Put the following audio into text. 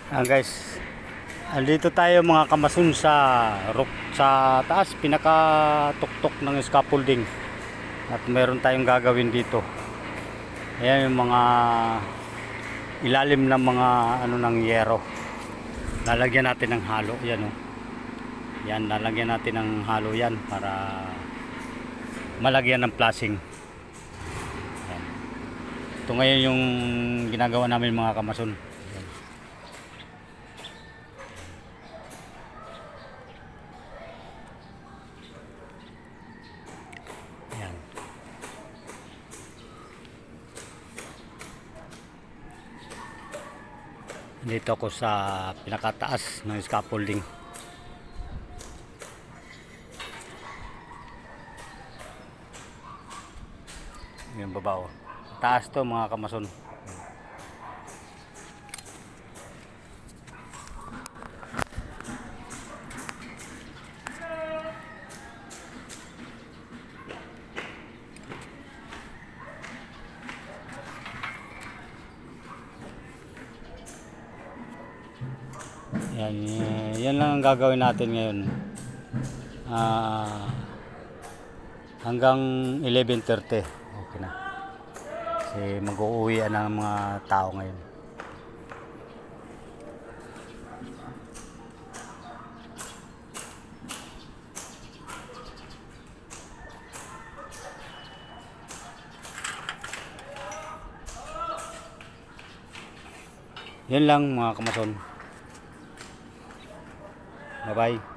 Guys, andito tayo mga kamasun sa rock sa taas, pinaka-tuktok ng scaffolding. At meron tayong gagawin dito. Ayan yung mga ilalim ng mga ano ng yero. Lalagyan natin ng halo, yan oh. Yan, lalagyan natin ng halo yan para malagyan ng flashing. Yan. Ito ngayon yung ginagawa namin mga kamasun. Yan. Dito ako sa pinakataas ng scaffolding. Yung baba oh. Taas to mga kamason. Yan, yan lang ang gagawin natin ngayon. Hanggang 11:30. Okay na. Kasi mag-uuwi ng mga tao ngayon. Yan lang mga kamason. Bye bye.